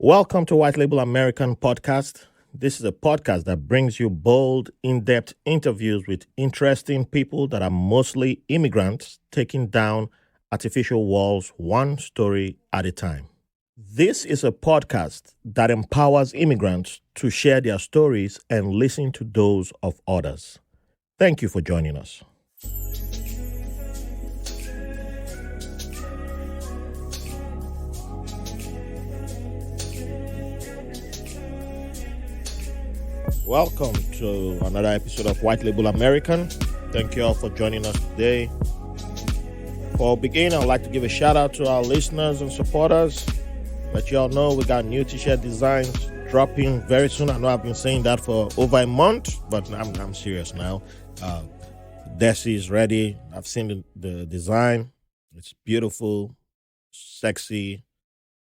Welcome to White Label American Podcast. This is a podcast that brings you bold, in-depth interviews with interesting people that are mostly immigrants taking down artificial walls one story at a time. This is a podcast that empowers immigrants to share their stories and listen to those of others. Thank you for joining us. Welcome to another episode of White Label American. Thank you all for joining us today. For beginning, I'd like to give a shout out to our listeners and supporters. Let you all know we got new t-shirt designs dropping very soon. I know I've been saying that for over a month, but I'm serious now. Desi is ready. I've seen the design. It's beautiful, sexy.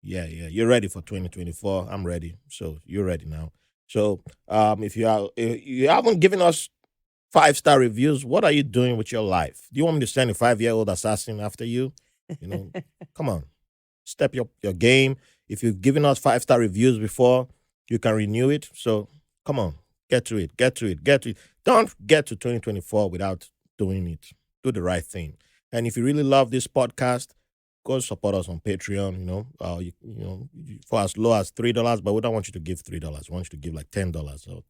Yeah. You're ready for 2024. I'm ready. So you're ready now. So if you haven't given us 5-star reviews, what are you doing with your life? Do you want me to send a 5-year-old assassin after you? Come on, step your game. If you've given us 5-star reviews before, you can renew it. So come on, get to it. Don't get to 2024 without doing it. Do the right thing. And if you really love this podcast, go support us on Patreon, for as low as $3, but we don't want you to give $3. We want you to give like $10. So,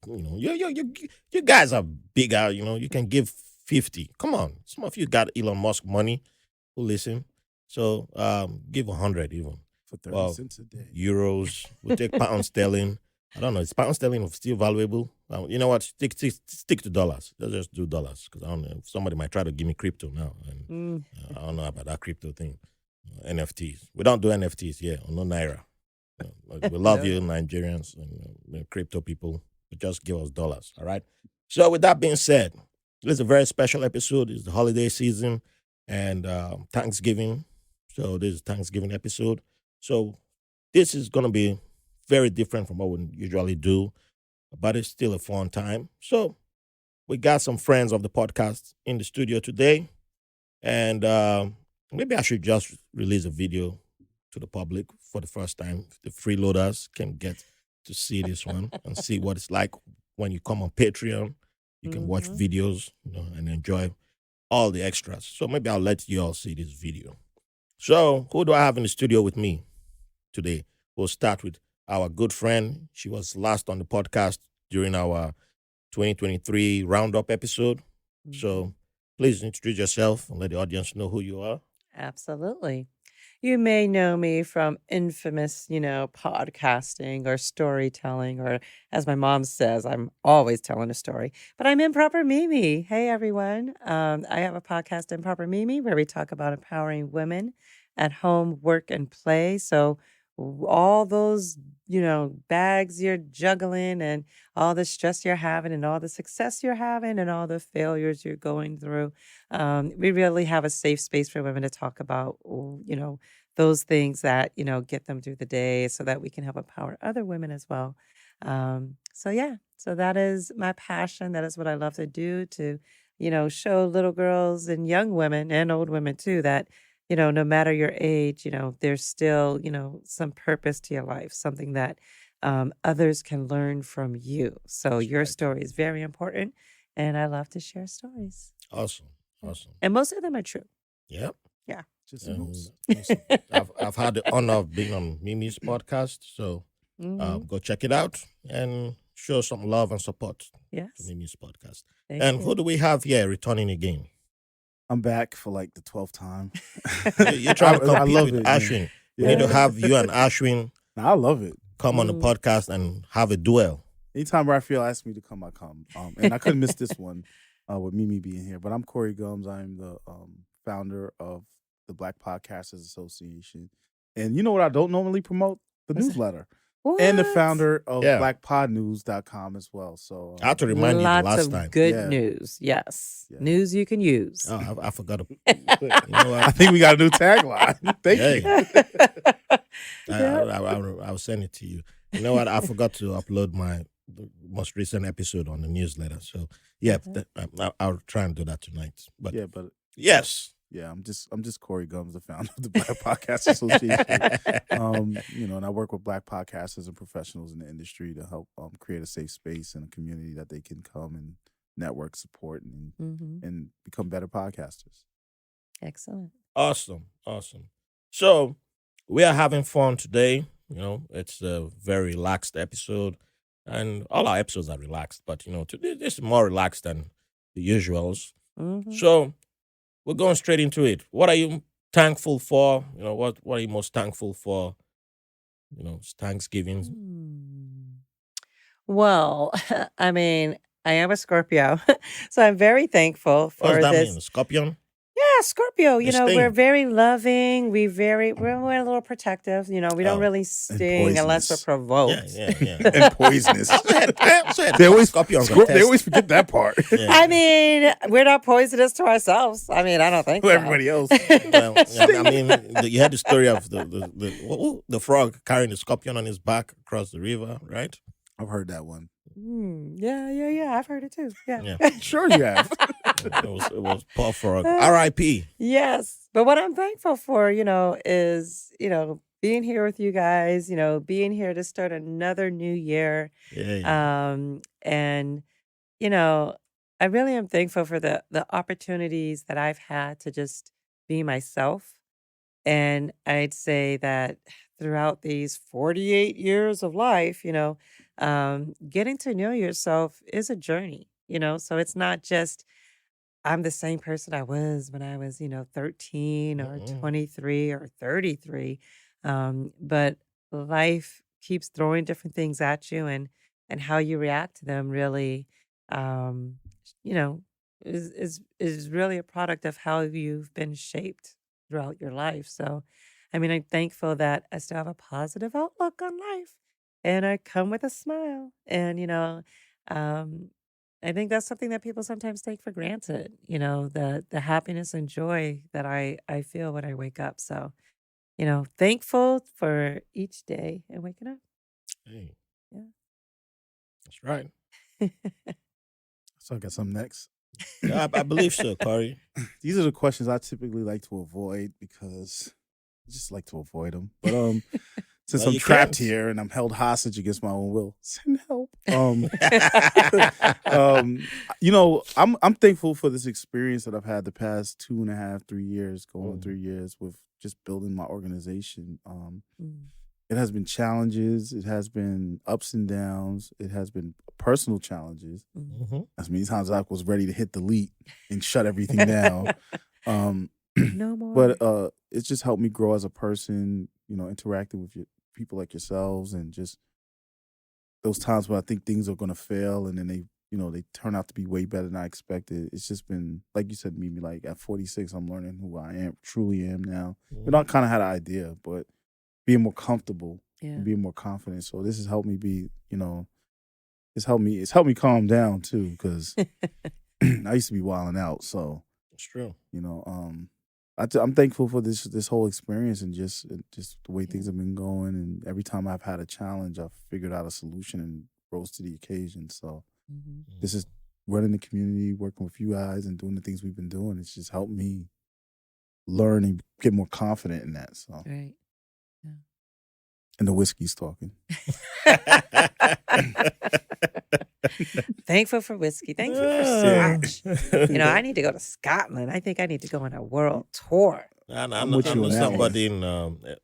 you guys are bigger, you can give 50. Come on. Some of you got Elon Musk money who listen. So give 100 even. For 30 cents a day. Euros. We'll take pound sterling. I don't know. Is pound sterling still valuable? You know what? Stick to dollars. Let's just do dollars because I don't know. Somebody might try to give me crypto now. And I don't know about that crypto thing. NFTs. We don't do NFTs here, or no Naira. We love you, Nigerians and crypto people. But just give us dollars, all right? So with that being said, this is a very special episode. It's the holiday season and Thanksgiving. So this is Thanksgiving episode. So this is going to be very different from what we usually do, but it's still a fun time. So we got some friends of the podcast in the studio today, and maybe I should just release a video to the public for the first time. The freeloaders can get to see this one and see what it's like when you come on Patreon. You can watch videos, and enjoy all the extras. So maybe I'll let you all see this video. So who do I have in the studio with me today? We'll start with our good friend. She was last on the podcast during our 2023 roundup episode. So please introduce yourself and let the audience know who you are. Absolutely. You may know me from infamous, podcasting or storytelling, or as my mom says, I'm always telling a story, but I'm Improper Mimi. Hey, everyone. I have a podcast, Improper Mimi, where we talk about empowering women at home, work, and play. So all those, bags you're juggling and all the stress you're having and all the success you're having and all the failures you're going through. We really have a safe space for women to talk about, those things that, get them through the day so that we can help empower other women as well. So that is my passion. That is what I love to do, to, show little girls and young women and old women too that, no matter your age, there's still, some purpose to your life, something that others can learn from you. So your story is very important, and I love to share stories. Awesome. And most of them are true. Yep. Yeah. Just I've had the honor of being on Mimi's podcast, so go check it out and show some love and support to Mimi's podcast. Thank who do we have here returning again? I'm back for like the 12th time. You're trying to compete love with it, Ashwin. We Yeah. need to have you and Ashwin I love it. come on the podcast and have a duel. Anytime Raphael asks me to come, I come. And I couldn't miss this one with Mimi being here. But I'm Corey Gumbs. I'm the founder of the Black Podcasters Association. And you know what I don't normally promote? The newsletter. And the founder of blackpodnews.com as well. So I have to remind you the Lots last of time. good news. Yes. Yeah. News you can use. Oh, I forgot to. You know what? I think we got a new tagline. Thank you. I'll send it to you. You know what? I forgot to upload my most recent episode on the newsletter. So, I'll try and do that tonight. But Yeah, but yes, Yeah, I'm just Corey Gumbs, the founder of the Black Podcast Association. And I work with Black podcasters and professionals in the industry to help create a safe space and a community that they can come and network, support, and become better podcasters. Excellent. Awesome. So we are having fun today. It's a very relaxed episode, and all our episodes are relaxed. But today this is more relaxed than the usuals. So we're going straight into it. What are you thankful for? What are you most thankful for? It's Thanksgiving. Well, I mean, I am a Scorpio, so I'm very thankful What does for that this. mean? Scorpion? Yeah, Scorpio. We're Esteemed. very loving. We're a little protective. We don't Oh, really sting unless we're poisonous. provoked. Yeah. And poisonous. They always Scorpions Scorpions they always forget that part. Yeah. I mean, we're not poisonous to ourselves. I mean, I don't think To so. everybody else. Well, I mean, you had the story of the frog carrying the scorpion on his back across the river, right? I've heard that one. Yeah. I've heard it too. Yeah. Yeah. Sure you have. It was poor frog. R.I.P. Yes. But what I'm thankful for, is, being here with you guys, being here to start another new year. Yeah. And, I really am thankful for the opportunities that I've had to just be myself. And I'd say that throughout these 48 years of life, getting to know yourself is a journey, so it's not just I'm the same person I was when I was, 13 or 23 or 33. But life keeps throwing different things at you, and how you react to them really, um, you know, is really a product of how you've been shaped throughout your life. So, I mean, I'm thankful that I still have a positive outlook on life, and I come with a smile. And um, I think that's something that people sometimes take for granted. The happiness and joy that I feel when I wake up. So, thankful for each day and waking up. Hey, Yeah. that's right. So I got some next. Yeah, I believe so, Corey. These are the questions I typically like to avoid because I just like to avoid them. But since Well, I'm you trapped can't. here and I'm held hostage against my own will, send help. I'm thankful for this experience that I've had the past 2.5, 3 years, going on 3 years with just building my organization. Mm. It has been challenges. It has been ups and downs. It has been personal challenges. Mm. Mhm. As many times I was ready to hit delete and shut everything down. No more. But it's just helped me grow as a person, interacting with people like yourselves, and just those times when I think things are going to fail and then they turn out to be way better than I expected. It's just been, like you said, Mimi, like at 46, I'm learning who I truly am now. But I kind of had an idea, but being more comfortable Yeah. and being more confident. So this has helped me be, it's helped me calm down too, because I used to be wilding out. So, It's true. I'm thankful for this whole experience and just the way things have been going. And every time I've had a challenge, I've figured out a solution and rose to the occasion. So Mhm. this is running the community, working with you guys, and doing the things we've been doing. It's just helped me learn and get more confident in that. So, Right. and the whiskey's talking. Thankful for whiskey. Thankful for Yeah. scotch. I need to go to Scotland. I think I need to go on a world tour. And I'm I with you know on that somebody in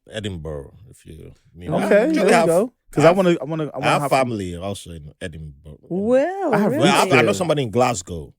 Edinburgh. If you need, Okay, I Okay, actually there you have, go. Because I I have, want to. I have family also in Edinburgh. Well, I have really? Well, I know there. somebody in Glasgow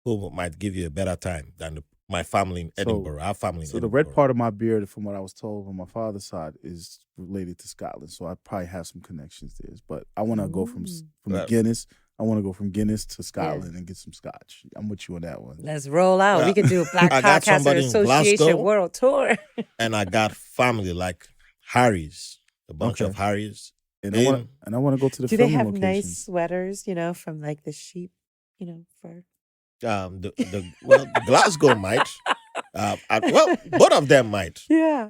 who might give you a better time than my family in Edinburgh. I have family in So the Edinburgh. red part of my beard, from what I was told on my father's side, is related to Scotland. So I probably have some connections there. But I want to go from Well- Guinness. I want to go from Guinness to Scotland and get some scotch. I'm with you on that one. Let's roll out. Well, We could do a Black I got Podcaster somebody in Association Glasgow. World Tour. And I got family like Harry's, a bunch of Okay. Harry's. And I want to go to the Do they filming have locations. nice sweaters, from like the sheep, fur? The Glasgow might. Both of them might. Yeah.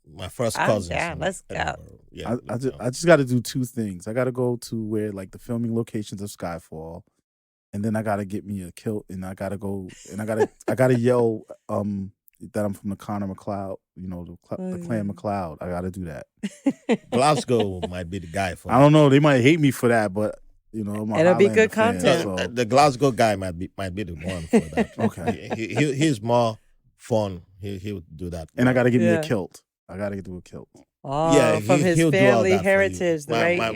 My first I'm cousins. down. in Let's go. Edinburgh. Yeah, I just got to do two things. I got to go to where like the filming locations of Skyfall, and then I gotta get me a kilt, and I gotta go, and I gotta yell that I'm from the Connor McLeod, the Clan McLeod. I gotta do that. Glasgow might be the guy for I don't know. They might hate me for that, but I'm a It'll be Highlander good fan, content. so- The Glasgow guy might be the one for that. Okay. He's more fun. He'll do that. And I gotta get me Yeah. a kilt. I gotta do a kilt. Oh, from his he'll do all family that for you. heritage,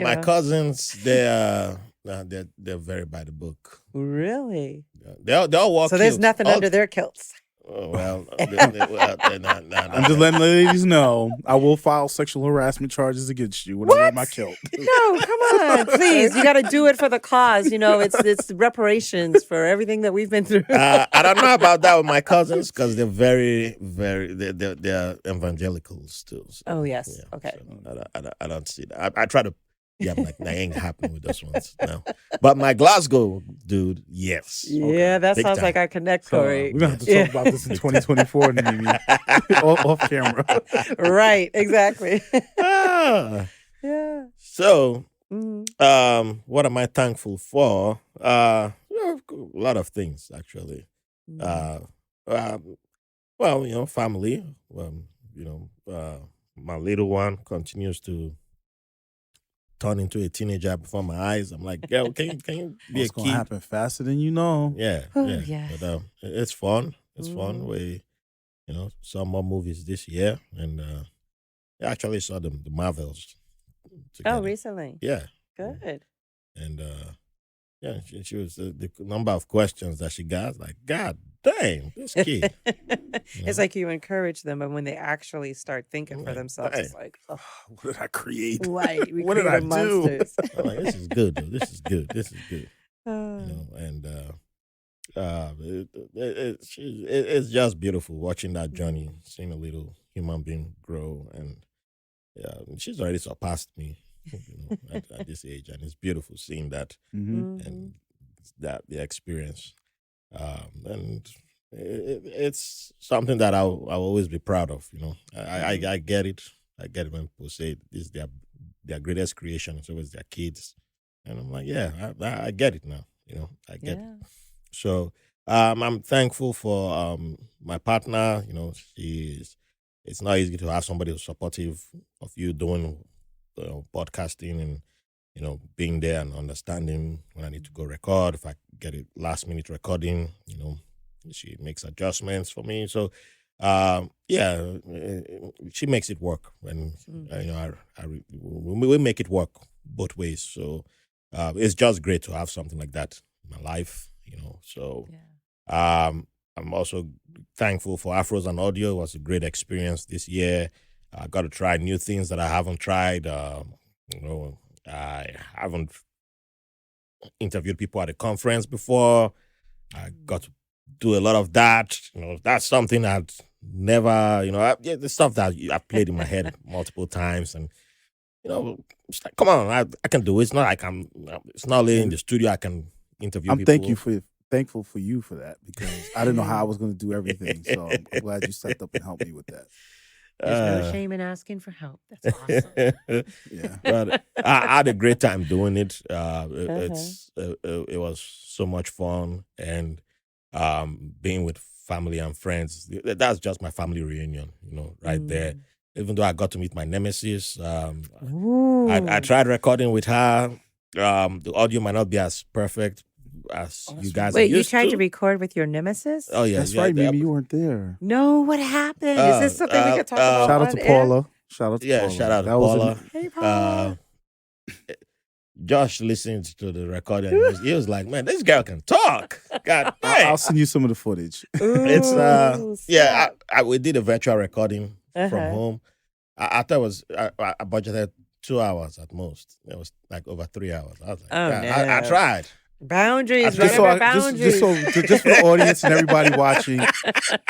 My cousins, they're very by the book. Really? They all walk. So there's kilts. nothing All- under their kilts. Oh, well, they're not. I'm just letting the ladies know I will file sexual harassment charges against you when I wear my kilt. No, come on, please. You got to do it for the cause. It's reparations for everything that we've been through. I don't know about that with my cousins because they're very, very. They're evangelicals too. So, Oh, yes. yeah, Okay. so I don't see that. I try to. Yeah, I'm like, that ain't happening with those ones. No. But my Glasgow dude, yes. Yeah, that Big sounds time. like I connect, So, Corey. we're gonna have to talk about this in 2024, Mimi. off camera. Right, exactly. Ah. Yeah. So, Mhm. what am I thankful for? A lot of things actually. Well, family. My little one continues to turn into a teenager before my eyes. I'm like, girl, can you be It's a gonna kid? happen faster than you know. Yeah, Oh, yeah. yes. But it's fun. It's fun. Mhm. We, saw more movies this year, and I actually saw the Marvels. Oh, Together. recently. Yeah, Good. and she was the number of questions that she got. Like, God damn, this kid. It's like you encourage them, and when they actually start thinking for Like, themselves, it's dang. like, oh, What did I create? right. We What did I created do? monsters. I'm like, this is good. Though. This is good. This is good. Oh. And it's just beautiful watching that journey, seeing a little human being grow, and she's already surpassed me, at this age, and it's beautiful seeing that Mm-hmm. and that the experience, and it's something that I'll always be proud of. I get it. I get it when people say this is their greatest creation. It's always their kids, and I'm like, yeah, I get it now. I get it. Yeah. So I'm thankful for my partner. It's not easy to have somebody who's supportive of you doing podcasting and being there and understanding when I need to go record. If I get a last minute recording, she makes adjustments for me. So she makes it work. And we make it work both ways. So it's just great to have something like that in my life. So Yeah. I'm also thankful for Afros and Audio. It was a great experience this year. I got to try new things that I haven't tried. I haven't interviewed people at a conference before. I got to do a lot of that. That's something I'd never, the stuff that I've played in my head multiple times. And, it's like, come on, I can do it. It's not like it's not only in the studio I can interview I'm people. thankful for you for that, because I didn't know how I was going to do everything. So I'm glad you stepped up and helped me with that. There's no shame in asking for help. That's awesome. Yeah. But I had a great time doing it. It was so much fun, and being with family and friends. That's just my family reunion, right there. Even though I got to meet my nemesis, I tried recording with her. The audio might not be as perfect as you guys. Wait, are you used tried to record with your nemesis? Oh yeah, That's yeah, right, yeah. Mimi. You weren't there. No, what happened? Is this something we could talk about? Shout out on to air? Paula. Shout out to Paula. Shout out to That was Paula. Hey, Paula. Josh listened to the recording. He was like, "Man, this girl can talk." God dang. I'll send you some of the footage. It's Ooh, yeah. We did a virtual recording from Uh-huh. home. I thought it was I budgeted 2 hours at most. It was like over 3 hours. I was like, Oh, God, I no. tried. Boundaries. Just so, Remember just boundaries. just for the audience and everybody watching,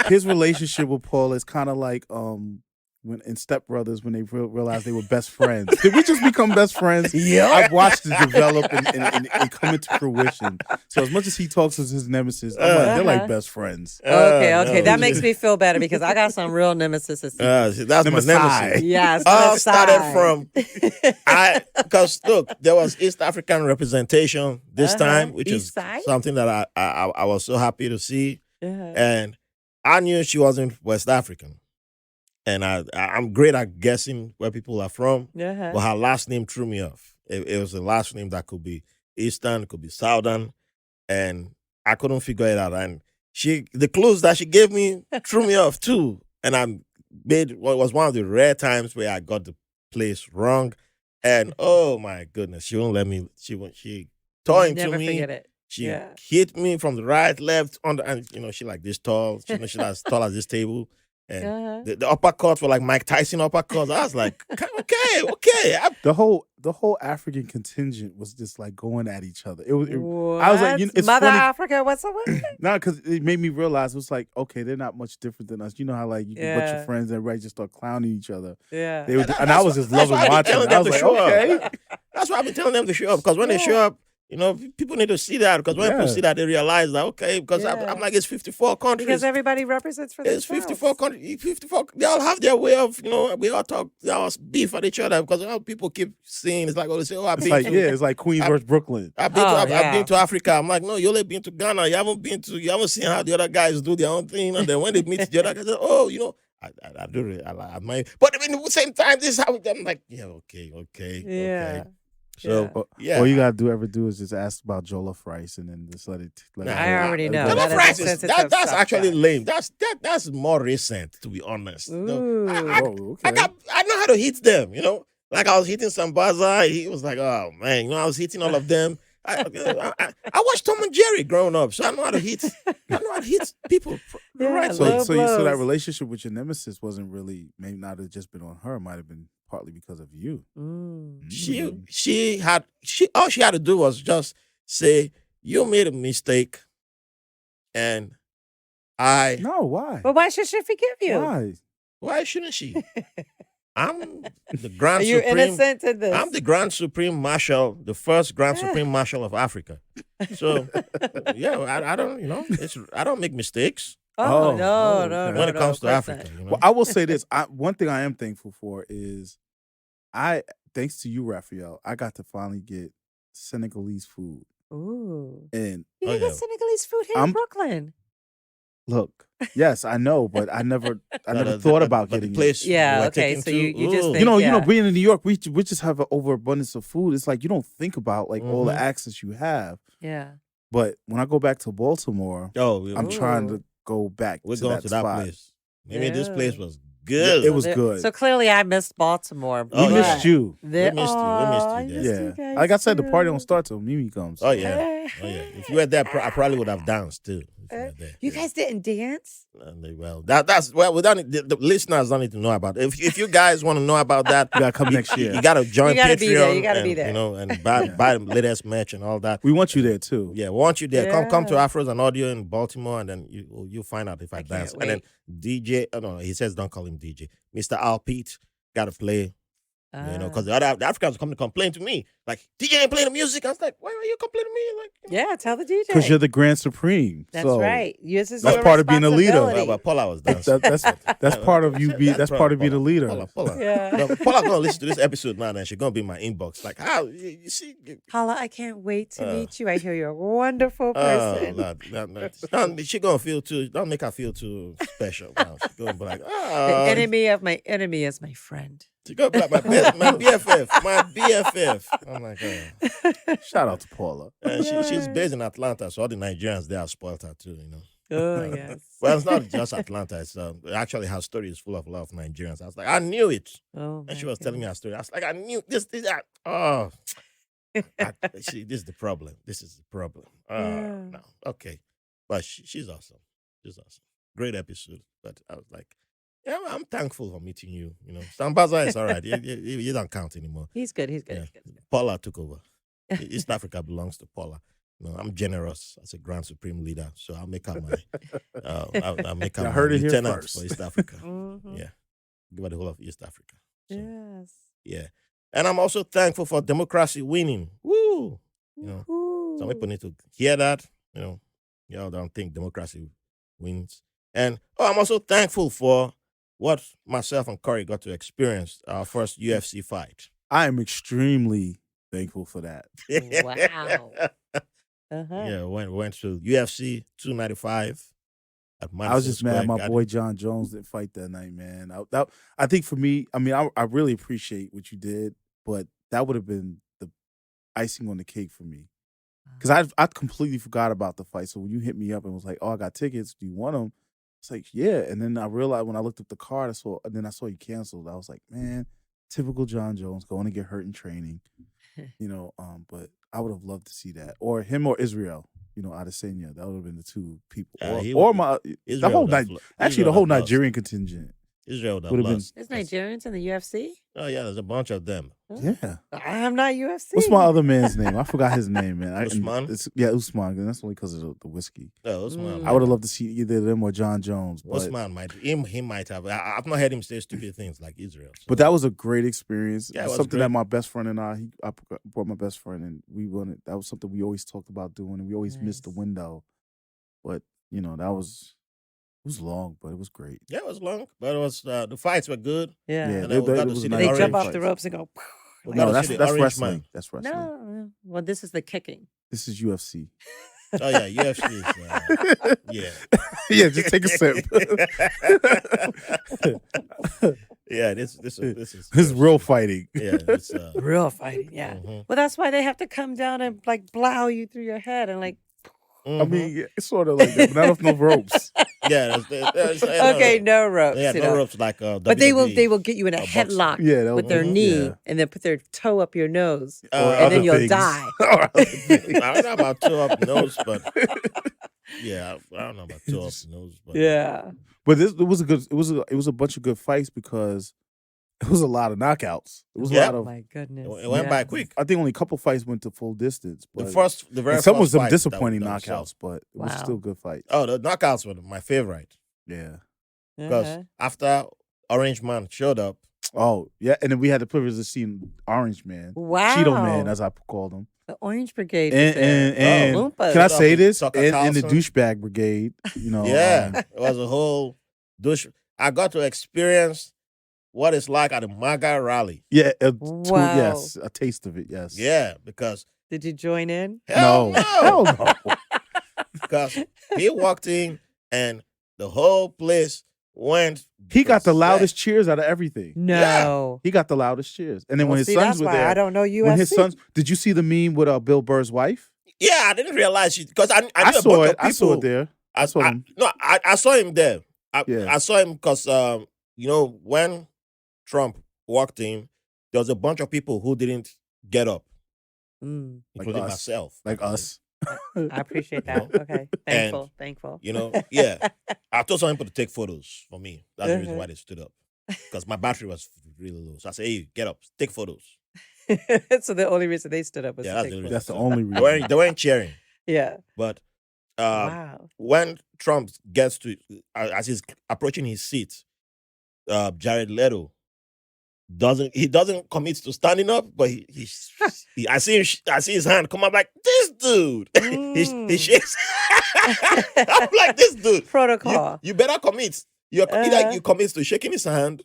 his relationship with Paula is kind of like when when in Step Brothers when they realized they were best friends. Did we just become best friends? Yeah. I've watched it develop and come into fruition. So as much as he talks as his nemesis, I'm like, they're like best friends. Okay, No. that makes me feel better because I got some real nemesis. See, that's my nemesis. Yes, All started from because look, there was East African representation this time, which East is side? something that I was so happy to see, Uh-huh. and I knew she wasn't West African, and I'm great at guessing where people are from, Uh-huh. but her last name threw me off. It was a last name that could be Eastern, it could be Southern, and I couldn't figure it out. And the clues that she gave me threw me off too, and it was one of the rare times where I got the place wrong, and oh my goodness, she won't let me. She tore into Never me. forget it. She hit me from the right, left, and she like this tall. She's as tall as this table. And the uppercuts were like Mike Tyson uppercuts. I was like, okay. The whole African contingent was just like going at each other. I was like, it's Mother funny. Africa, what's up with it? No, because it made me realize it was like, okay, they're not much different than us. You know how like you can bunch your friends and everybody just start clowning each other. Yeah. And I was just loving watching it. I was like, okay. That's why I've been telling them to show up, because when they show up, people need to see that, because when people see that, they realize that, okay, because I'm like, it's 54 countries. Because everybody represents for It's themselves. 54 countries. 54. They all have their way of, we all talk, they all beef at each other, because people keep saying, it's like, they say, it's like Queens versus Brooklyn. I've been to Africa. I'm like, no, you only been to Ghana. You haven't seen how the other guys do their own thing. And then when they meet the other guys, I do it. I admire. But at the same time, this is how I'm like, okay. So all you gotta do is just ask about jollof rice and then just let it. I already know. Jollof rice that's actually stuff. lame. That's more recent, to be honest. Ooh. I know how to hit them. Like I was hitting Sambaza. He was like, oh man, I was hitting all of them. I watched Tom and Jerry growing up, so I know how to hit. People. Right. So that relationship with your nemesis wasn't really, maybe not have just been on her. It might have been partly because of you. She all she had to do was just say, you made a mistake, and No, why? But why should she forgive you? Why shouldn't she? I'm the Grand Are you Supreme. innocent in this? I'm the Grand Supreme Marshal, the first Grand Supreme Marshal of Africa. So, I don't, I don't make mistakes. No. When it comes to Africa, Well, I will say this. One thing I am thankful for is thanks to you, Raphael, I got to finally get Senegalese food. Ooh. And you can get Senegalese food here in Brooklyn. Look, yes, I know, but I never thought about getting the place. Yeah, okay. So you just think, being in New York, we just have an overabundance of food. It's like you don't think about like all the access you have. Yeah. But when I go back to Baltimore, I'm trying to go back. We're to going that to that spot. place. Maybe this place was good. It was good. So clearly, I missed Baltimore. We missed you. We missed you. Yeah. Like I said, the party don't start till Mimi comes. Oh yeah. If you were there, I probably would have danced too. You guys didn't dance? Well, we don't need, the listeners don't need to know about it. If you guys want to know about that, you gotta come next year. You gotta join Patreon. You gotta be there. And buy the latest merch and all that. We want you there too. Yeah, we want you there. Come to Afros and Audio in Baltimore, and then you'll find out if I dance. Wait. And then DJ, he says don't call him DJ. Mr. Al Pete gotta play. Because the Africans come to complain to me, like, DJ ain't playing the music. I was like, why are you complaining to me? Like, tell the DJ. Because you're the Grand Supreme. That's right. That's part of being a leader. Well, Paula was dancing. That's part of you being. That's part of being a leader. Paula. Yeah. Paula gonna listen to this episode now, and she's gonna be in my inbox. Like, how you see? Paula, I can't wait to meet you. I hear you're a wonderful person. She gonna feel too. Don't make her feel too special. Now. She's gonna be like, the enemy of my enemy is my friend. She gonna be like my BFF, my BFF. I'm like, shout out to Paula. And she's based in Atlanta, so all the Nigerians there have spoiled her too. Oh yes. Well, it's not just Atlanta. It's actually her story is full of a lot of Nigerians. I was like, I knew it. Oh, and she was telling me her story. I was like, I knew this, that. Oh, this is the problem. This is the problem. No, okay, but she's awesome. She's awesome. Great episode. But I was like, yeah, I'm thankful for meeting you. Sambaza is all right. You don't count anymore. He's good. Yeah. Paula took over. East Africa belongs to Paula. I'm generous as a Grand Supreme leader, so I'll make her my I'll make her my lieutenant for East Africa. Mm-hmm. Yeah. give her the whole of East Africa. So, Yes. yeah. And I'm also thankful for democracy winning. Woo! You know, some people Woohoo. need to hear that. Y'all don't think democracy wins. And I'm also thankful for what myself and Corey got to experience our first UFC fight. I am extremely thankful for that. Wow. Uh-huh. Yeah, went to UFC 295 at Madison I was just Square mad my Garden. boy John Jones didn't fight that night, man. I think for me, I mean, I really appreciate what you did, but that would have been the icing on the cake for me. Because I completely forgot about the fight. So when you hit me up and was like, "Oh, I got tickets. Do you want them?" It's like, yeah. And then I realized when I looked up the card, I saw you canceled. I was like, man, typical John Jones going to get hurt in training. But I would have loved to see that, or him or Israel. Adesanya. That would have been the two people, the whole night. Actually, the whole Nigerian contingent. Israel would have Would've been- lost. There's Nigerians in the UFC? Oh yeah, there's a bunch of them. Yeah. I'm not UFC. What's my other man's name? I forgot his name, man. Usman? Usman. And that's only because of the whiskey. No, Usman. I would have loved to see either them or John Jones. But, Usman he might have. I've not heard him say stupid things like Israel. So. but that was a great experience. Yeah, it It was was something great. that my best friend and I brought my best friend, and we wanted. That was something we always talked about doing, and we always missed the Nice. window. But it was long, but it was great. Yeah, it was long, but it was the fights were good. Yeah. Yeah, And then we got to see the They orange jump off fights. the ropes and go. We like gotta No, that. see the that's orange wrestling. man. That's wrestling. No. Well, this is the kicking. This is UFC. Oh yeah, UFC is yeah. Yeah, just take a sip. Yeah, this is This is real fighting. Yeah, it's Real fighting. Yeah. mhm, Well, that's why they have to come down and like blow you through your head and like. I mhm. mean, yeah, it's sort of like that, but not off no ropes. Yeah, Okay, no ropes. Yeah, you no know. ropes like But they will WWE. get you in a or boxing. headlock Yeah, that with was- their knee yeah. and then put their toe up your nose. Or and other then you'll things. die. Or other things. I don't know about two up nose, but yeah, I don't know about two up nose, but Yeah. But it was a bunch of good fights because it was a lot of knockouts. It was a Yeah. lot Oh of. my goodness. it went by yes. quick. I think only a couple fights went to full distance. The But very and some first was some fight disappointing that we saw. knockouts, but it was Wow. still good fights. Oh, the knockouts were my favorite Yeah. because Uh-huh. after Orange Man showed up, Oh yeah, and then we had the privilege of seeing Orange Man, Wow. Cheeto Man, as I called him. The Orange Brigade. And was there. and Oompas. can I say this? Tucker And the Carlson. douchebag brigade, yeah, it was a whole douche. I got to experience what it's like at a MAGA rally. yeah, Wow. yes, a taste of it, yes. Yeah, because Did you join in? hell No, hell no. because he walked in and the whole place went. He got the berserk. loudest cheers out of everything. No. He got the loudest cheers. And then Well, when his see, sons that's were why there, I don't know UFC. when his sons, did you see the meme with Bill Burr's wife? Yeah, I didn't realize because I knew I a bunch saw of it. I saw people- it there. I saw him. I saw him there. Yeah. I saw him because when Trump walked in, there was a bunch of people who didn't get up, Mm, including us. myself, Like us. I appreciate that. No. Okay. Thankful. Thankful. Yeah. I told some people to take photos for me. That's the reason Uh-huh. why they stood up. Because my battery was really low. So I said, hey, get up, take photos. So the only reason they stood up was Yeah, to that's take the photos. reason. That's the only They weren't, reason. they weren't cheering. Yeah. But Wow. when Trump gets to, as he's approaching his seat, Jared Leto doesn't commit to standing up, but I see his hand come up like this dude. he Mm. shakes. I'm like this dude. Protocol. You better commit. Either Uh-huh. you commit to shaking his hand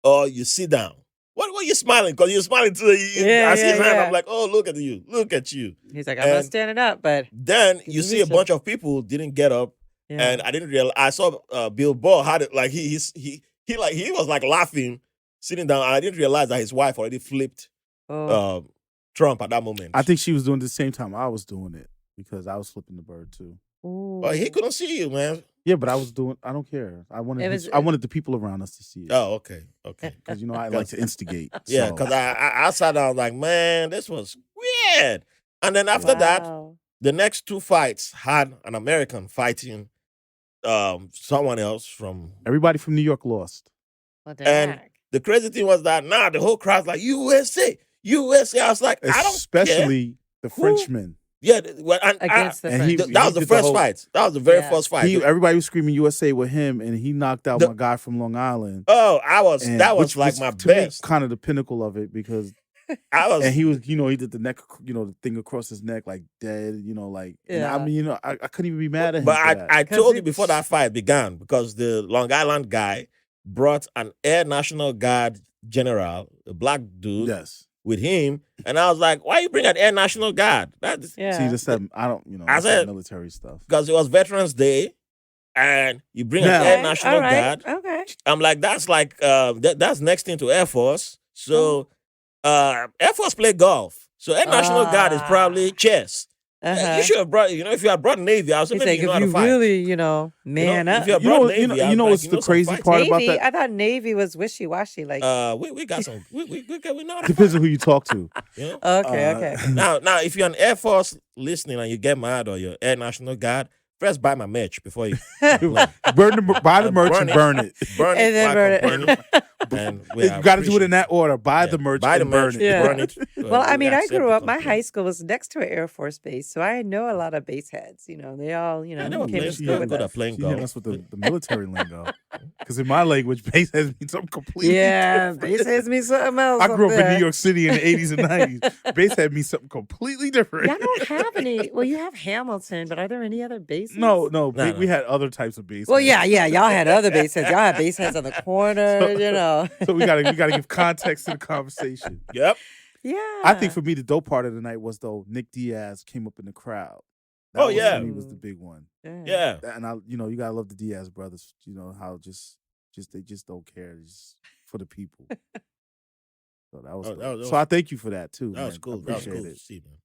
or you sit down. What are you smiling? Because you're smiling too. Yeah, I see his yeah, hand. yeah. I'm like, oh, look at you. Look at you. He's like, I'm not And- standing up, but Then Can you you see a reach bunch of people didn't get up, yeah. and I didn't realize. I saw Bill Burr had it like he was like laughing, sitting down. And I didn't realize that his wife already flipped oh. Trump at that moment. I think she was doing it the same time I was doing it because I was flipping the bird too. But he Ooh. couldn't see you, man. Yeah, but I don't care. I wanted the people around us to see it. Oh, okay. Because I like to instigate. Yeah, so. because I sat down, I was like, man, this was weird. And then after that, Wow. the next two fights had an American fighting someone else from. Everybody from New York lost. What the And heck? the crazy thing was that now the whole crowd's like, USA, USA. I was like, I don't care. Especially the Who- Frenchmen. Yeah, against the and French. he that was the did the first whole- fight. That was the very Yeah. first fight. Everybody was screaming USA with him, and he knocked out The- my guy from Long Island. And that was which like my to me, best. kind of the pinnacle of it because. And he was, he did the neck, the thing across his neck, like dead, like. And I Yeah. mean, I couldn't even be mad at him. But for that. I 'Cause told you it- before that fight began because the Long Island guy brought an Air National Guard general, a black dude, yes. with him, and I was like, "Why you bring an Air National Guard?" That's Yeah. See, just that I don't, I that's said- military stuff. because it was Veterans Day, and you bring an Now- Air Okay, National all right, Guard. Okay. I'm like, that's like that's next thing to Air Force. So Air Force play golf. So Air National Guard is probably chess. Uh-huh. You should have brought, if you had brought Navy, I was He's maybe like, you know if how to you fight. really, man if up. you have You know, brought you Navy, I know, was what's like, the some crazy fights. part about Navy, that? I thought Navy was wishy-washy. Like, We got some. We know how to Depends fight. on who you talk to. You know? okay. Now, if you're an Air Force listening and you get mad or you're Air National Guard, first buy my merch before you buy the merch and burn it. burn it. And then like burn a it. burn And we You got to do it in appreciate that order. Buy the Yeah. merch Buy the and burn merch, it. Yeah. burn it. Well, I We mean, I accept grew the up. My complaint. high school was next to an Air Force base, so I know a lot of base heads. They all, Yeah, they were came to playing, school with good at us. playing See, yeah, golf. that's what the military lingo. Because in my language, base has means something completely Yeah, different. base heads mean something else. I grew up in there. New York City in the 80s and 90s. Base had me something completely different. Y'all don't have any. Well, you have Hamilton, but are there any other bases? No, No, we no. had other types of base. Well, heads. yeah. Y'all had other base heads. Y'all had base heads on the corner. So we gotta give context to the conversation. Yep. Yeah. I think for me the dope part of the night was though Nick Diaz came up in the crowd. That Oh, was, yeah. to me was the big one. Yeah. And I, you gotta love the Diaz brothers. How just they just don't care, just for the people. So that was, Oh, dope. that was- So I thank you for that too. That was man. cool. I That was appreciate cool it. to see, man.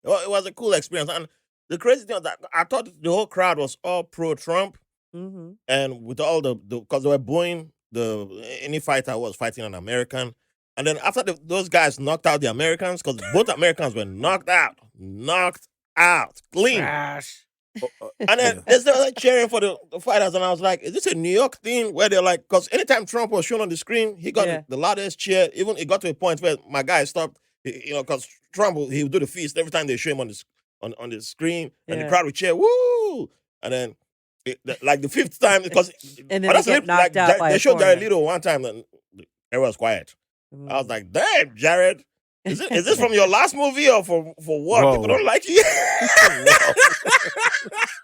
Well, it was a cool experience. And the crazy thing was that I thought the whole crowd was all pro-Trump, Mm-hmm. and with all the because they were booing any fighter was fighting an American. And then after those guys knocked out the Americans, because both Americans were knocked out, clean. Trash. And then they started cheering for the fighters, and I was like, "Is this a New York thing where they're like?" Because anytime Trump was shown on the screen, he got Yeah. the loudest cheer. Even it got to a point where my guy stopped. Because Trump he would do the feast every time they show him on the screen, and the Yeah. crowd would cheer, "Woo!" And then like the fifth time, because And then they honestly, get knocked out by they a showed Jared corner. Leto one time, and everyone was quiet. I was Mm. like, "Damn, Jared." Is this from your last movie or for what? Whoa. People don't like you.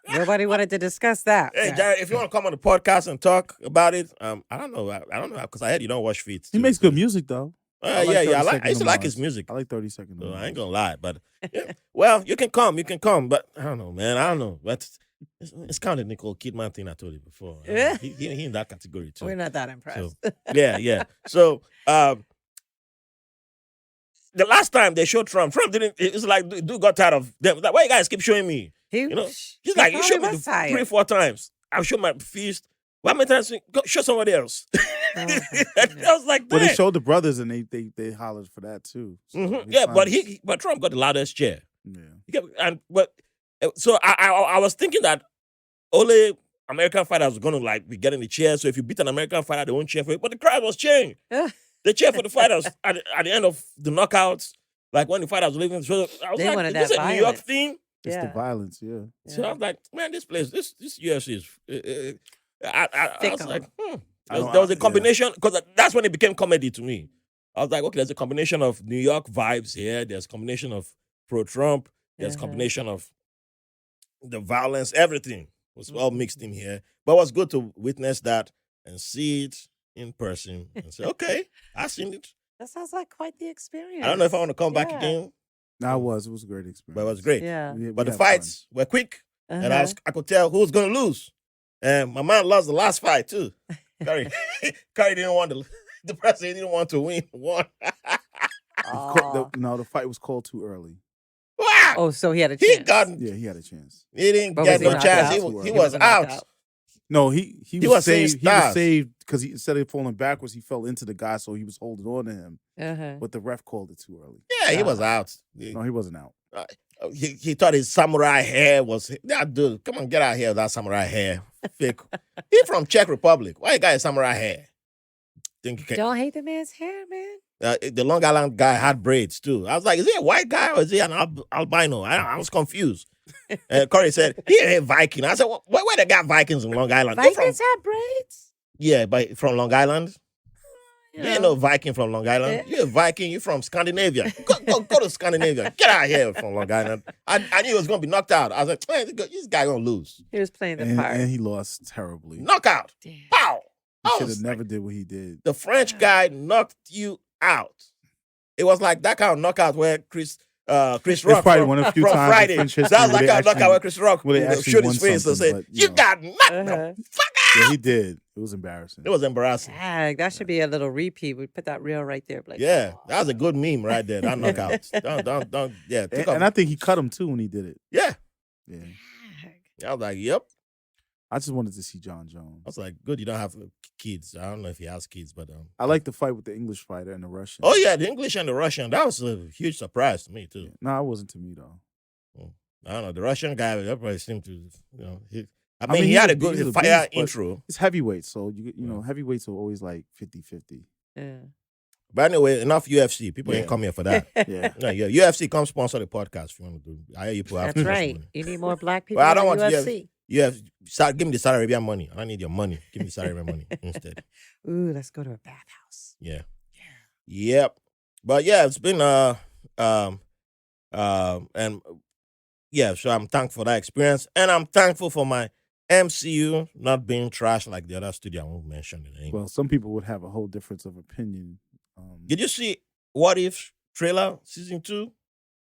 Nobody wanted to discuss that. Hey, Yeah. Jared, if you want to come on the podcast and talk about it, I don't know. I don't know because I heard you don't watch feet. He makes good music though. I like Yeah. 30 I Seconds used to of like Mars. his music. I like 30 Seconds. So of I ain't Mars. gonna lie, but yeah. Well, you can come, but I don't know, man. I don't know. But it's kind of the Nicole Kidman thing I told you before. I don't know. He in that category too. We're not that impressed. Yeah. So the last time they showed Trump didn't. It's like dude got tired of them. Like, why you guys keep showing me? He, You know, he He's like, you probably showed me was tired. 3-4 times. I've shown my feast. Why many times? Go show somebody else. Oh, I was like, Well, they damn. showed the brothers and they hollered for that too. So Mhm. they Yeah, but finally- but Trump got the loudest chair. yeah. He kept, so I was thinking that only American fighters were gonna like be getting the chair. So if you beat an American fighter, they won't cheer for it. But the crowd was cheering. They cheered for the fighters at the end of the knockouts. Like when the fighters were leaving. So I was They like, wanted is this that a New York violence. thing? It's the Yeah. violence, yeah. So I was like, man, this place, this UFC is. I was Fickle. like, I don't- there was a yeah. combination because that's when it became comedy to me. I was like, okay, there's a combination of New York vibes here. There's a combination of pro-Trump. There's a Uh-huh. combination of the violence. Everything was all mixed in here. But it was good to witness that and see it in person and say, okay, I seen it. That sounds like quite the experience. I don't know if I want to come back Yeah. again, No, it was a great experience. but it was great. Yeah. But the had fun. fights were quick. And Uh-huh. I could tell who was going to lose. And my man lost the last fight too. Curry didn't want the president didn't want to win. Won. Aw. The fight was called too early. Wow! Oh, so he had a He chance. got Yeah, he had a chance. he didn't But get was he no knocked chance. out? He He was wasn't knocked out. out. No, he He was was saying saved. He was stars. saved because instead of falling backwards, he fell into the guy, so he was holding on to him. Uh-huh. But the ref called it too early. Yeah, he was out. No, he wasn't out. He thought his samurai hair was. Yeah, dude, come on, get out here with that samurai hair. Fake. He from Czech Republic. Why you got a samurai hair? Think you can? Don't hate the man's hair, man. The Long Island guy had braids too. I was like, is he a white guy or is he an albino? I was confused. Corey said, he ain't Viking. I said, where they got Vikings in Long Island? Vikings have braids? Yeah, but from Long Island. You ain't know. no Viking from Long Island. You're a Viking. You're from Scandinavia. Go to Scandinavia. Get out of here from Long Island. I knew he was going to be knocked out. I was like, man, this guy going to lose. He was playing the part. And he lost terribly. Knockout. Damn. Pow. He should have never did what he did. The French guy knocked you out. It was like that kind of knockout where Chris Rock probably one of the few from times Friday. in French history That was like a knockout where Chris Rock showed his face and said, you got knocked the fuck out. Yeah, he did. It was embarrassing. It was embarrassing. Dang, that should be a little repeat. We put that reel right there. Like, Yeah, that was a good meme right there. That knockout. Don't. Yeah, and I think he cut him too when he did it. Yeah. Yeah. I was like, yep. I just wanted to see John Jones. I was like, good, you don't have kids. I don't know if he has kids, but I like the fight with the English fighter and the Russian. Oh yeah, the English and the Russian. That was a huge surprise to me too. No, it wasn't to me though. I don't know. The Russian guy, everybody seemed to, I mean, he had a good fire intro. It's heavyweight, so you know, heavyweights are always like 50-50. Yeah. But anyway, enough UFC. People ain't come here for that. Yeah. No, UFC, come sponsor the podcast if you want to do. I hear you put That's right. You need more black people Well, I don't in want UFC. give me the Saudi Arabia money. I don't need your money. Give me Saudi Arabia money instead. Ooh, let's go to a bathhouse. Yeah. Yep. But yeah, it's been and yeah, so I'm thankful for that experience. And I'm thankful for my MCU not being trashed like the other studio. I won't mention the name. Well, some people would have a whole difference of opinion. Did you see What If trailer season 2?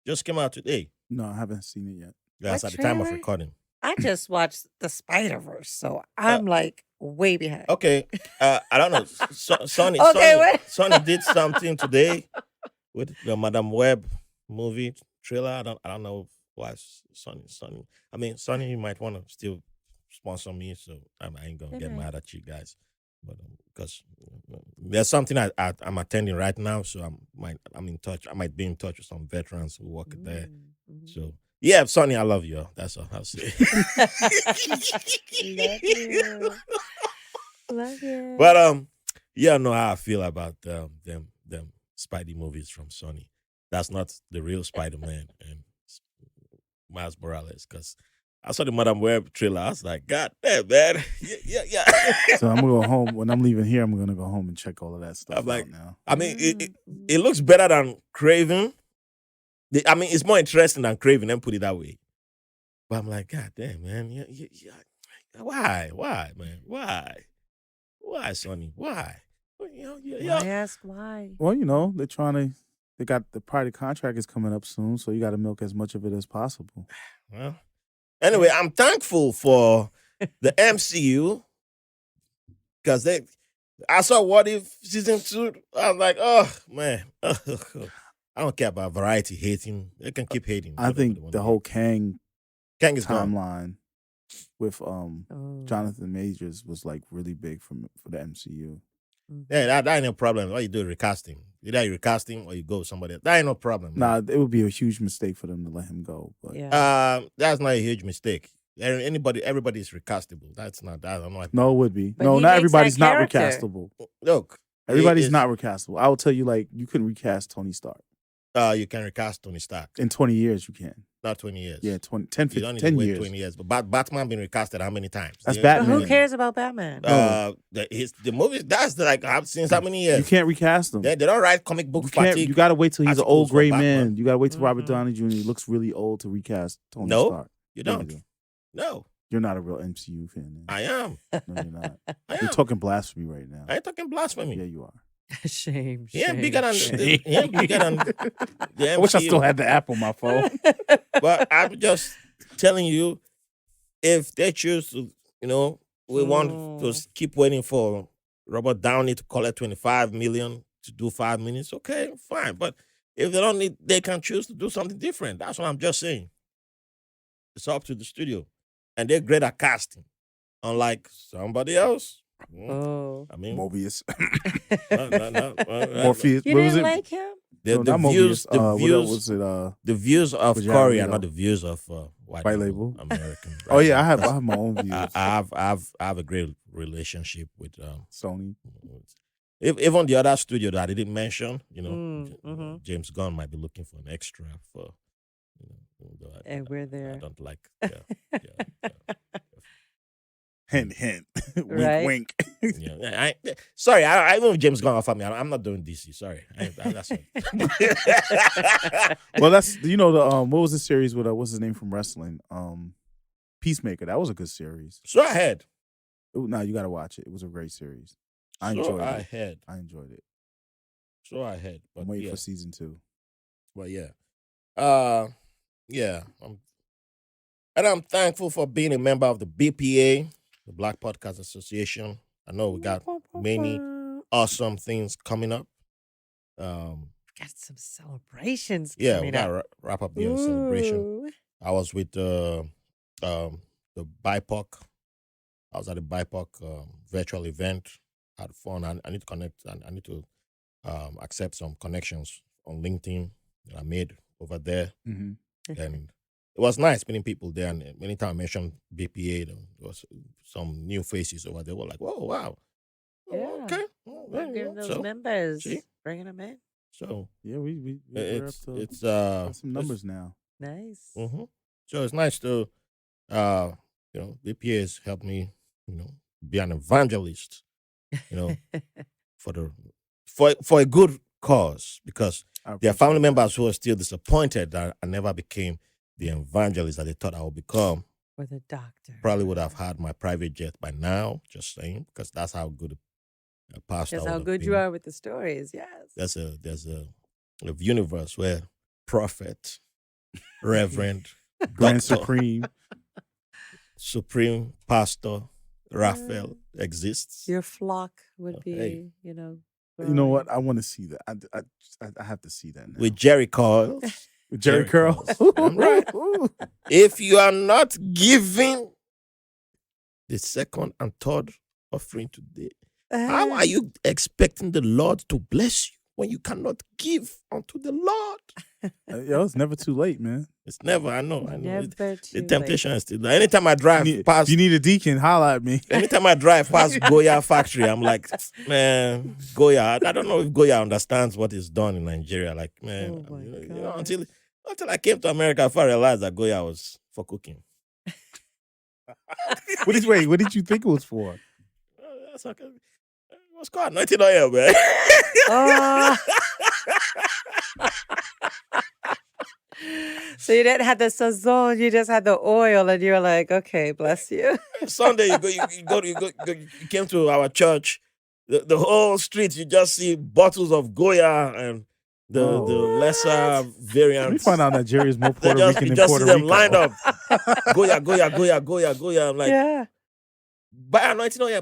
Just came out today. No, I haven't seen it yet. That's What at the time of trailer? recording. I just watched the Spider-Verse, so I'm like way behind. Okay, I don't know. Sonny did something today with the Madame Web movie trailer. I don't know why Sonny. I mean, Sonny, you might want to still sponsor me, so I ain't gonna get mad at you guys. But because there's something I'm attending right now, so I'm in touch. I might be in touch with some veterans who work there. Mm-hmm. So yeah, Sonny, I love you. That's all I'll say. Love you. Love you. But yeah, I know how I feel about them Spidey movies from Sony. That's not the real Spider-Man and Miles Morales, because I saw the Madame Web trailer. I was like, God damn, man. Yeah. So I'm gonna go home. When I'm leaving here, I'm gonna go home and check all of that stuff I'm like, out now. I mean, it looks better than Craven. I mean, it's more interesting than Craven, let me put it that way. But I'm like, God damn, man. Yeah. Why, man? Why, Sonny? Why? I ask why. Well, they got the party contract is coming up soon, so you got to milk as much of it as possible. Well, anyway, I'm thankful for the MCU because I saw What If season 2. I was like, oh man, I don't care about Variety hating. They can keep hating. I think the whole Kang is timeline gone. with Jonathan Majors was like really big for the MCU. Yeah, that ain't no problem. All you do is recasting. Either you recast him or you go with somebody else. That ain't no problem. Nah, it would be a huge mistake for them to let him go. But that's not a huge mistake. Everybody is recastable. That's not that. I'm like, no, it would be. But No, he not makes everybody's that not character. recastable. Look, Everybody's not recastable. I will tell you, like, you couldn't recast Tony Stark. You can recast Tony Stark. In 20 years, you can. Not 20 years. Yeah, 10, You 15, don't need 10 to wait years. 20 years. But Batman been recasted how many times? That's But Batman. who cares about Batman? The movie, that's like since how many years? You can't recast him. They don't write comic book fatigue. You got to wait till he's an articles old for gray Batman. man. You got to wait till Robert Mhm. Downey Jr. looks really old to recast Tony No, Stark. You Yeah, don't. do. No, You're not a real MCU fan. Man. I am. No, you're not. I You're am. talking blasphemy right now. I ain't talking blasphemy. Yeah, you are. Shame. He ain't shame, bigger than shame. he ain't bigger than the MCU. I wish I still had the app on my phone. But I'm just telling you, if they choose to, we want to keep waiting for Robert Downey to collect $25 million to do 5 minutes. Okay, fine. But if they don't need, they can choose to do something different. That's what I'm just saying. It's up to the studio, and they're great at casting, unlike somebody else. Oh. I mean, Mobius. no. Morpheus. You What was didn't it? like him? No, The not views, Mobius. the What views, was it? the views of Vagina Corey are Leo. not the views of white Label. American. Oh yeah, I Because have my own views. I have a great relationship with Sony. Even the other studio that I didn't mention, James Gunn might be looking for an extra for, And we're I there. don't like, yeah. Hint, hint. Wink, Right? wink. Yeah, sorry, I know James Gunn offered me. I'm not doing DC. Sorry, that's Well, that's the what was the series with what's his name from wrestling? Peacemaker. That was a good series. So I heard. No, you got to watch it. It was a great series. I So enjoyed I it. heard. I enjoyed it. So I heard. But I'm waiting for season 2. But yeah, yeah. I'm thankful for being a member of the BPA, the Black Podcast Association. I know we got many awesome things coming up. Got some celebrations Yeah, we coming got up. to wrap up the year celebration. Ooh. I was with the BIPOC. I was at the BIPOC virtual event. Had fun. I need to connect and I need to accept some connections on LinkedIn that I made over there. Mm-hmm. And it was nice meeting people there. And many times I mentioned BPA, there was some new faces over there. They were like, "Whoa, wow, Yeah. okay." We're giving those So, members, see? bringing them in. so Yeah, we're up it's to it's got some numbers now. Nice. Mm-hmm. So it's nice to BPA has helped me, be an evangelist, for a good cause, because I there are family appreciate members who are still disappointed that I never became the evangelist that they thought I would become. Or the doctor. Probably would have had my private jet by now, just saying, because that's how good a pastor. That's I how would have good you been. are with the stories. Yes. There's a universe where prophet, reverend, Grand doctor, Supreme. pastor Raphael exists. Your flock would be, Hey. You know growing. what? I want to see that. I have to see that now. With Jerry Curls. With Jerry Curl. I'm right. If you are not giving the second and third offering today, how are you expecting the Lord to bless you when you cannot give unto the Lord? It's never too late, man. It's never, I know. Never The too temptation is still there. Anytime I drive past, If you need a deacon, holla at me. anytime I drive past Goya factory, I'm like, man, Goya. I don't know if Goya understands what is done in Nigeria. Like, man, Oh my until I came to America, I realized that Goya was for cooking. What did you think it was for? That's okay. It was called anointing oil, man. Oh. So you didn't have the sazon, you just had the oil, and you were like, okay, bless you. Sunday, you came to our church. The whole street, you just see bottles of Goya and the lesser variants. We find out Nigeria's more They Puerto just, Rican you than just Puerto see them Rico. lined up. Goya. I'm like, Yeah. buy anointing oil.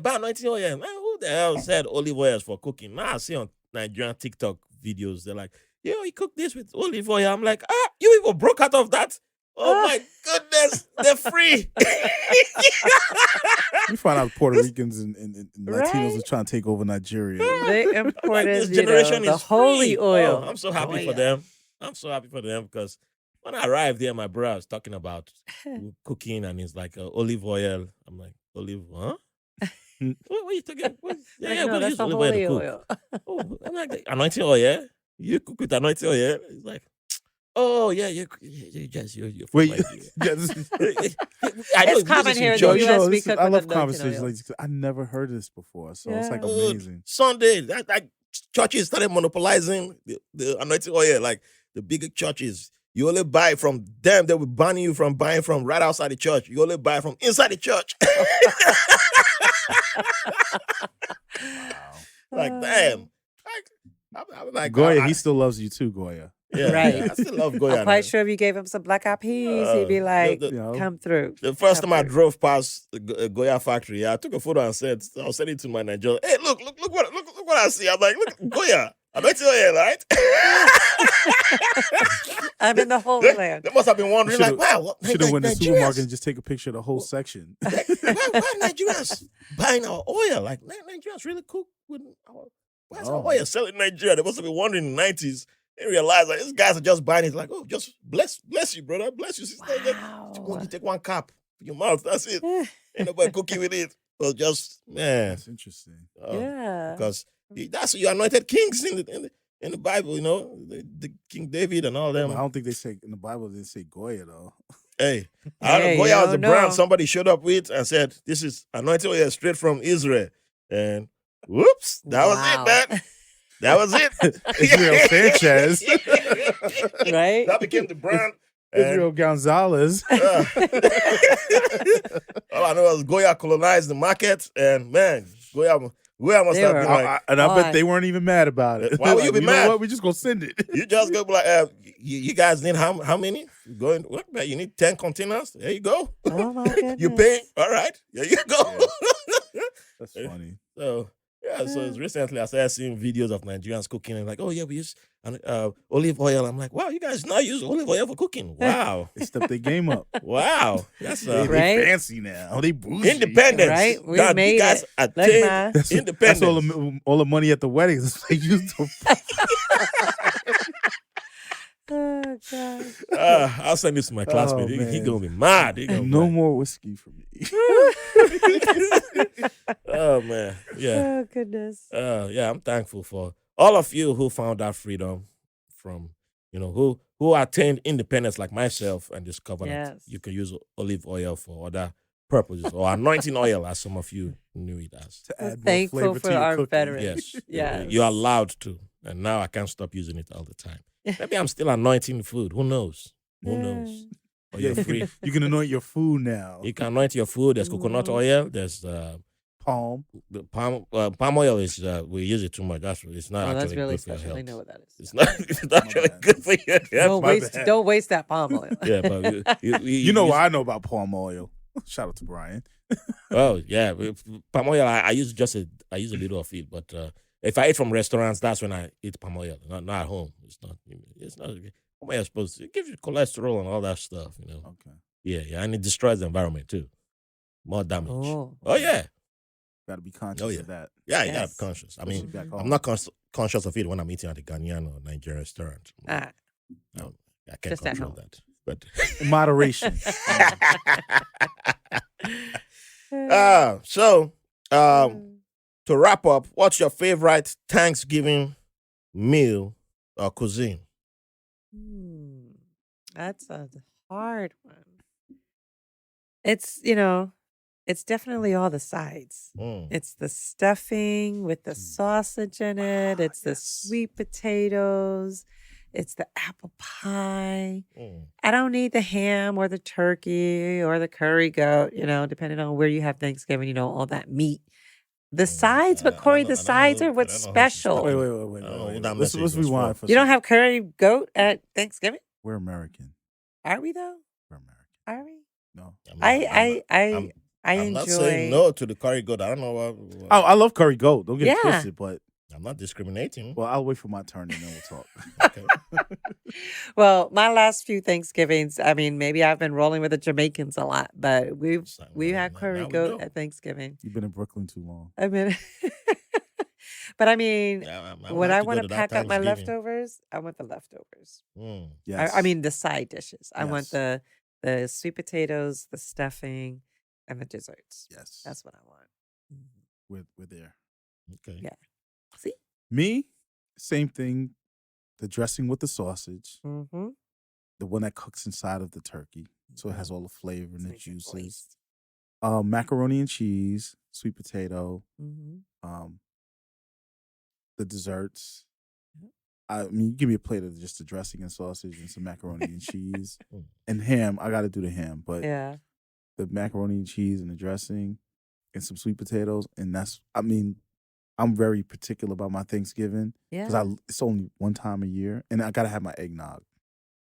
Man, who the hell said olive oil is for cooking? Now I see on Nigerian TikTok videos, they're like, yo, you cook this with olive oil. I'm like, you even broke out of that? Oh my goodness, they're free. We find out Puerto Ricans and Latinos Right? are trying to take over Nigeria. They Like, imported, this generation the is holy free. oil. Oh, I'm so happy for Goya. them. I'm so happy for them because when I arrived there, my brother was talking about cooking and he's like, olive oil. I'm like, olive, huh? What are you talking? Like, Yeah, no, we that's use the olive oil to holy cook. oil. Oh, I'm like, anointing oil, yeah? You cook with anointing oil, yeah? He's like, oh, yeah, you're from Wait, Nigeria. It's common here in the US. We cook I with love anointing conversations oil. like this. I never heard of this before, so it's like Yeah. amazing. Sunday, that churches started monopolizing the anointing oil. Like the bigger churches, you only buy from them. They will ban you from buying from right outside the church. You only buy from inside the church. Like, damn. I'm like, Goya, he still loves you too, Goya. yeah, Right. yeah, I still love Goya. I'm quite man. sure if you gave him some black eyed peas, he'd be like, the- come through. The first Come time I through. drove past the Goya factory, I took a photo and said, I'll send it to my Nigerian. Hey, look what I see. I'm like, look, Goya. I bet you're here, right? I'm in the Holy Land. They must have been wondering, like, wow, what Should have went to the Nigerians- supermarket and just take a picture of the whole section. why Nigerians buying our oil? Like, Nigerians really cook with our. Why is our oil selling in Nigeria? They must have been wondering in the 90s. They realized like these guys are just buying it. Like, oh, just bless you, brother. Bless you, sister. Wow. You take one cup in your mouth. That's it. Ain't nobody cooking with it. Well, just man. That's interesting. Yeah. Because That's you anointed kings in the Bible, you know, the King David and all I them. don't think they say in the Bible they say Goya though. Hey, I don't know. Hey, Goya you was the don't brand know. somebody showed up with and said, "This is anointed oil straight from Israel." And whoops, that was it, Wow. man. That was it. Israel Sanchez. Right? That became the brand. Israel Gonzalez. All I know is Goya colonized the market, and man, Goya must They have were been like, I bet on. they weren't even mad about it. Why would you be know mad? what? We just gonna send it. you just go be like, you guys need how many? Going, what? You need 10 containers. There you go. Oh my goodness. You pay? All right. There you go. That's funny. So yeah, so it's recently I started seeing videos of Nigerians cooking and like, oh yeah, we use olive oil. I'm like, wow, you guys now use olive oil for cooking. Wow. They stepped their game up. Wow. That's They Right? fancy now. They bougie. independence. Right? We God, made you guys it. attained Look, man. That's independence. all the money at the weddings. They used to. Oh gosh. I'll send this to my classmate. Oh, He man. gonna be mad. He gonna be No like, more whiskey for me. oh man. Yeah. Oh goodness. Yeah, I'm thankful for all of you who found that freedom from, who attained independence like myself and discovered that Yes. you can use olive oil for other purposes or anointing oil, as some of you knew it as. To We're add more thankful flavor for to your our cooking. veterans. Yes. Yes. You're allowed to. And now I can't stop using it all the time. Maybe I'm still anointing food. Who knows? Who knows? Or Yeah, you're free. you can anoint your food now. You can anoint your food. There's coconut Mhm. oil. There's Palm. the palm oil is we use it too much. It's not Oh, actually that's really good for your special. They health. know what that is. It's not. It's not actually bad. good for your health. Don't waste that palm oil. Yeah, but You know what I know about palm oil. Shout out to Brian. Oh yeah, palm oil. I use a little of it, but if I eat from restaurants, that's when I eat palm oil. Not at home. It's not. Palm oil is supposed to give you cholesterol and all that stuff. Okay. Yeah, and it destroys the environment too. More damage. Oh. Yeah. Got to be conscious yeah. of that. Yeah, you gotta be Yes. conscious. I Especially mean, back home. I'm not conscious of it when I'm eating at a Ghanaian or Nigerian restaurant. Ah. No, I can't Just at control home. that. But In moderation. so to wrap up, what's your favorite Thanksgiving meal or cuisine? That's a hard one. It's, it's definitely all the sides. Mm. It's the stuffing with the sausage in it. It's the sweet potatoes. It's the apple pie. Mm. I don't need the ham or the turkey or the curry goat, depending on where you have Thanksgiving, all that meat. The sides, but Corey, the sides are what's special. Wait. I don't know what that Let's message was rewind for. for a You don't second. have curry goat at Thanksgiving? We're American. Are we though? We're American. Are we? No. I'm not saying enjoy. no to the curry goat. I don't know what. Oh, I love curry goat. Don't get it Yeah. twisted, but I'm not discriminating. well, I'll wait for my turn and then we'll talk. Okay. Well, my last few Thanksgivings, I mean, maybe I've been rolling with the Jamaicans a lot, but we've had curry Now we goat know. at Thanksgiving. You've been in Brooklyn too long. I mean, but I mean, Yeah, I would when like I to go want to to that pack up my Thanksgiving. leftovers, I want the leftovers. Mm. Yes. I mean, the side dishes. I want Yes. the sweet potatoes, the stuffing, and the desserts. Yes. That's what I want. We're there. Okay. Yeah. See? Me, same thing. The dressing with the sausage, Mm-hmm. the one that cooks inside of the turkey, so it has all the flavor and the Makes it juices. moist. Macaroni and cheese, sweet potato, Mm-hmm. the desserts. Yep. I mean, you give me a plate of just the dressing and sausage and some macaroni and cheese Mm. and ham. I got to do the ham, but Yeah. the macaroni and cheese and the dressing and some sweet potatoes, and I'm very particular about my Thanksgiving because Yeah. it's only one time a year, and I gotta have my eggnog.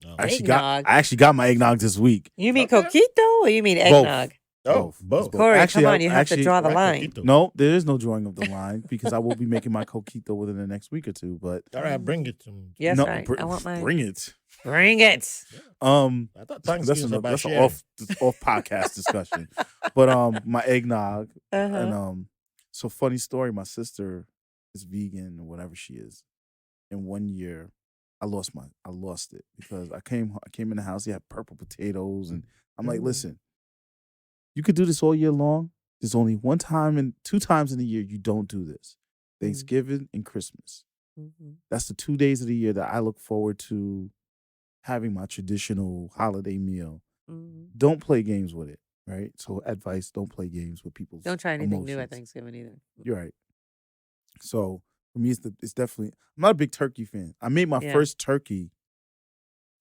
Oh. I Eggnog? actually got my eggnog this week. You mean Okay. coquito or you mean Both. eggnog? Oh, both. It's Corey, Actually, come I- on, you have to actually- draw the Right, line. coquito. No, there is no drawing of the line because I will be making my coquito within the next week or two. But All right, bring it to me. Yes, no, right. I want mine. Bring it. Bring it. I thought That's Thanksgiving was about that's an sharing. off podcast discussion. But my eggnog Uh-huh. and so funny story. My sister is vegan or whatever she is, and one year I lost it because I came in the house. He had purple potatoes, and I'm like, Mhm. listen, you could do this all year long. There's only 1 time and 2 times in a year you don't do this. Thanksgiving and Christmas. Mhm. That's the 2 days of the year that I look forward to having my traditional holiday meal. Mhm. Don't play games with it, right? So advice, don't play games with people's Don't try anything new at emotions. Thanksgiving either. You're right. So for me, it's definitely. I'm not a big turkey fan. I made my Yeah. first turkey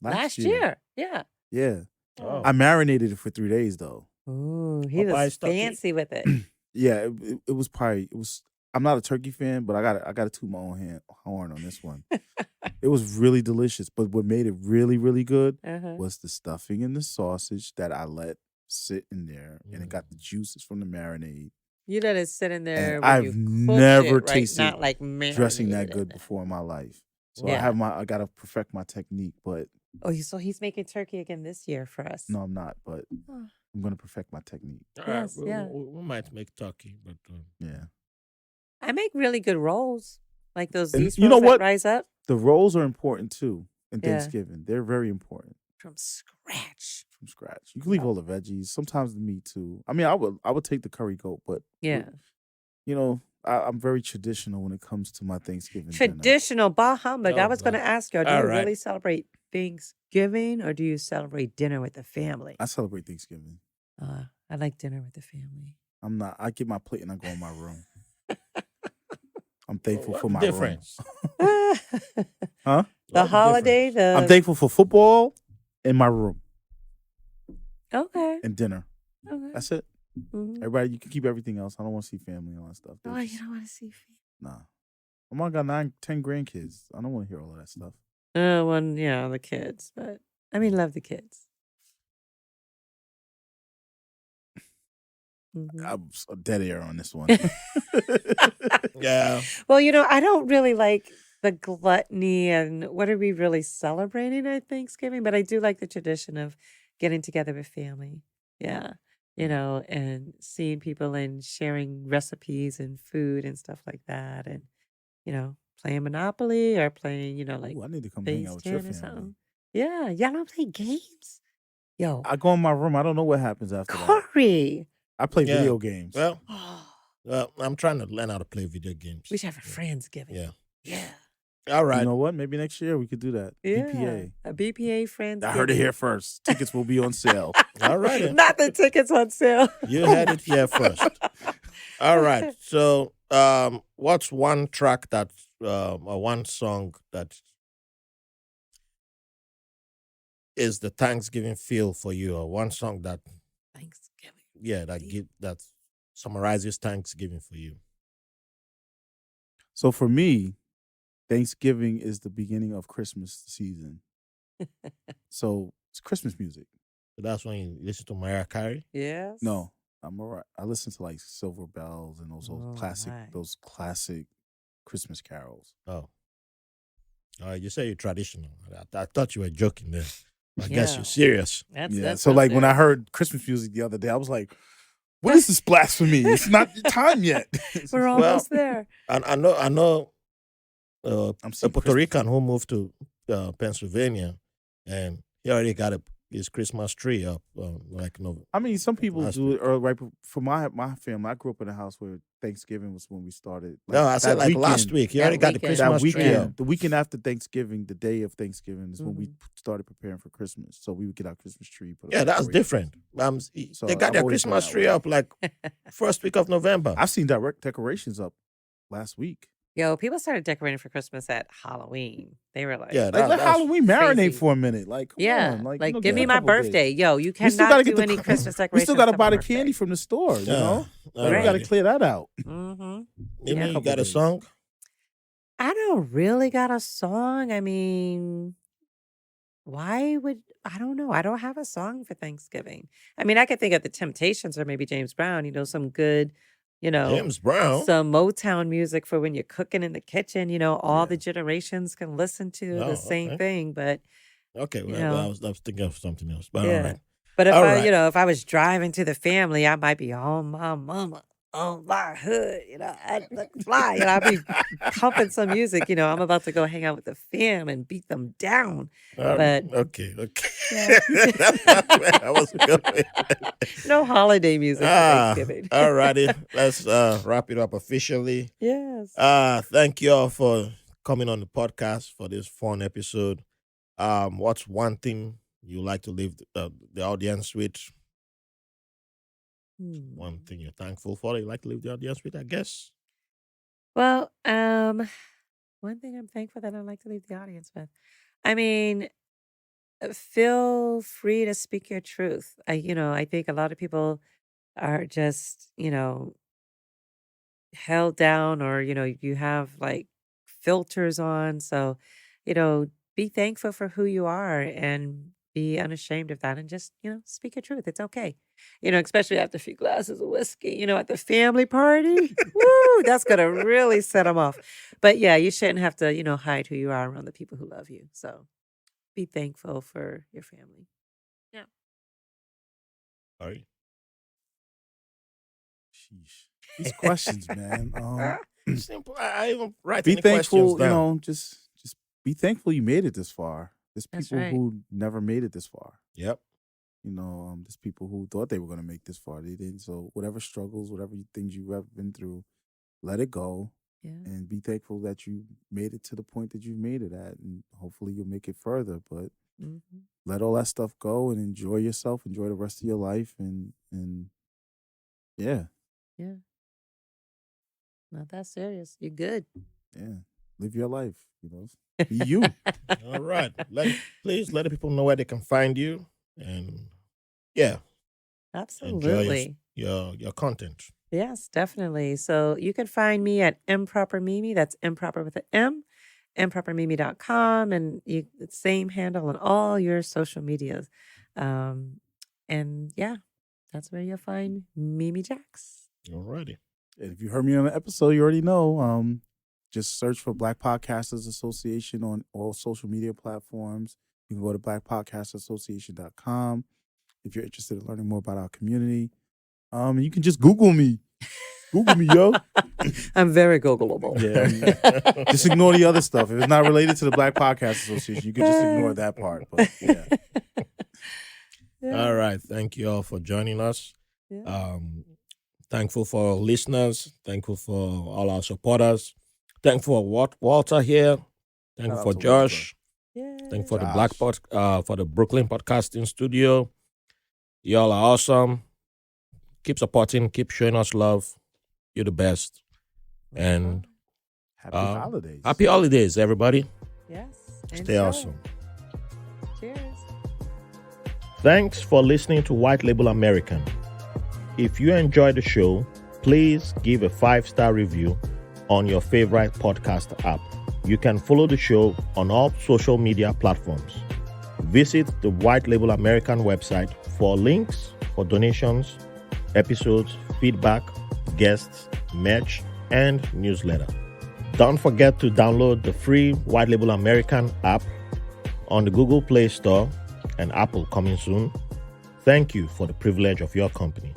last year. Yeah. Yeah, Oh. I marinated it for 3 days though. Ooh, he Popeye's was turkey? fancy with it. Yeah, it was probably it was. I'm not a turkey fan, but I got to toot my own horn on this one. It was really delicious, but what made it really, really good Uh-huh. was the stuffing and the sausage that I let sit in there, and it got the juices from the marinade. You let it sit in there And when I've you cooked never it, right? tasted Not like dressing that marinated good in it. before in my life. So Yeah. I gotta perfect my technique, but Oh, so he's making turkey again this year for us. no, I'm not. But Oh. I'm gonna perfect my technique. All right, Yes, yeah. we might make turkey, but Yeah. I make really good rolls, like those And Zeus you know rolls that what? rise up The rolls are important too in Yeah. Thanksgiving. They're very important from scratch. from scratch. You can leave all the veggies, sometimes the meat too. I mean, I would take the curry goat, but Yeah. you know, I'm very traditional when it comes to my Thanksgiving dinner. Traditional, bah humbug. I Oh, was going to God. ask you, do All you right. really celebrate Thanksgiving or do you celebrate dinner with the family? I celebrate Thanksgiving. I like dinner with the family. I'm not. I get my plate and I go in my room. I'm thankful what's for the my difference? room. Huh? The What's holiday, difference? I'm thankful for football in my room Okay. and dinner. Okay. That's it. Mhm. Everybody, you can keep everything else. I don't want to see family and all that stuff. Oh, you don't want to see Nah. My mom got 9, 10 grandkids. I don't want to hear all of that stuff. well, yeah, the kids, but I mean, love the kids. Mhm. I'm a dead air on this one. Yeah. Well, I don't really like the gluttony and what are we really celebrating at Thanksgiving, but I do like the tradition of getting together with family. Yeah. And seeing people and sharing recipes and food and stuff like that. And, playing Monopoly or playing, like Ooh, I need to come hang phase out with your 10 or family. something. Yeah. Y'all don't play games? Yo, I go in my room. I don't know what happens after that. Corey. I play Yeah. video games. Well, Oh, I'm trying to learn how to play video games. we should have a Friendsgiving. Yeah. Yeah. All right. You know what? Maybe next year we could do that. Yeah. BPA. A BPA Friendsgiving. I heard it here first. Tickets will be on sale. All right. Not the tickets on sale. You had it here first. All right. So, what's one track that, or one song that is the Thanksgiving feel for you, or one song that, Thanksgiving. that summarizes Thanksgiving for you? So for me, Thanksgiving is the beginning of Christmas season. So it's Christmas music. So that's when you listen to Mariah Carey. Yes. No, I'm all right. I listen to like Silver Bells and those Oh, classic Christmas carols. Oh. You say you're traditional. I thought you were joking there. I guess Yeah. you're serious. That's So so like when I serious. heard Christmas music the other day, I was like, what is this blasphemy? It's not time yet. We're almost there. I know I'm a seeing Puerto Christmas. Rican who moved to Pennsylvania, and he already got his Christmas tree up. I mean, some people last do it week. or right for my family. I grew up in a house where Thanksgiving was when we started. No, I said that like last weekend- week. He That already got the weekend. That Christmas tree weekend, up. the weekend after Thanksgiving, the day of Thanksgiving is when we Mhm. started preparing for Christmas. So we would get our Christmas tree. Put up Yeah, that's decorations. different. So They got I've their always been Christmas that tree way. up like first week of November. I've seen direct decorations up last week. Yo, people started decorating for Christmas at Halloween. They were like, Yeah, Like that- let that's Halloween marinate crazy. for a minute. Like come yeah, on, like give give it me a my couple days. birthday. Yo, you We still cannot gotta do get the any Christmas decorations. we still got to till buy my the birthday. candy from the store. You know, all we got to righty. clear that out. Mm-hmm. You Yeah. mean you Couple got a days. song? I don't really got a song. I mean, I don't know. I don't have a song for Thanksgiving. I mean, I could think of the Temptations or maybe James Brown, some good, James Brown. some Motown music for when you're cooking in the kitchen, all Yeah. the generations can listen to Oh, the same okay. thing. But Okay, you well, I know, was thinking of something else. But all yeah. right. But if All I, right. if I was driving to the family, I might be, oh, my mama. on my hood, I look fly. I'll be pumping some music. I'm about to go hang out with the fam and beat them down. But Okay. yeah, That's not where I was going. no holiday music for Thanksgiving. All righty. Let's wrap it up officially. Yes. Thank you all for coming on the podcast for this fun episode. What's one thing you like to leave the audience with? One thing you're thankful for, you like to leave the audience with, I guess. Well, one thing I'm thankful that I like to leave the audience with. I mean, feel free to speak your truth. I think a lot of people are just, held down, or you have like filters on. So, be thankful for who you are and be unashamed of that, and just, speak your truth. It's okay. Especially after a few glasses of whiskey, at the family party. Woo, that's gonna really set them off. But yeah, you shouldn't have to, hide who you are around the people who love you. So be thankful for your family. Yeah. All right. Sheesh. These questions, man. Simple. I even write Be any thankful, questions down. just be thankful you made it this far. There's That's people right. who never made it this far. Yep. There's people who thought they were going to make this far. They didn't. So whatever struggles, whatever things you've ever been through, let it go Yeah. and be thankful that you made it to the point that you made it at. And hopefully you'll make it further. But hmm let all that stuff go and enjoy yourself, enjoy the rest of your life. And yeah, Yeah. Not that serious. You're good. yeah. Live your life, Be you. All right. Please let the people know where they can find you, and yeah, enjoy Absolutely. your content. Yes, definitely. So you can find me at Improper Mimi. That's improper with an M, impropermimi.com. And same handle on all your social medias. And yeah, that's where you'll find Mimi Jax. All righty. And if you heard me on an episode, you already know. Just search for Black Podcasters Association on all social media platforms. You can go to blackpodcastassociation.com if you're interested in learning more about our community. You can just Google me. Google me, yo. I'm very Googleable. Yeah. Just ignore the other stuff. If it's not related to the Black Podcast Association, you can just ignore that part. But yeah. Yeah. All right. Thank you all for joining us. Yeah. Thankful for our listeners. Thankful for all our supporters. Thankful for Walter here. Thankful Shout for out to Josh. Yeah. Thankful for Josh. for the Brooklyn Podcasting Studio. Y'all are awesome. Keep supporting. Keep showing us love. You're the best. And Happy holidays. happy holidays, everybody. Yes. Stay Enjoy. awesome. Cheers. Thanks for listening to White Label American. If you enjoyed the show, please give a 5-star review on your favorite podcast app. You can follow the show on all social media platforms. Visit the White Label American website for links for donations, episodes, feedback, guests, merch, and newsletter. Don't forget to download the free White Label American app on the Google Play Store and Apple coming soon. Thank you for the privilege of your company.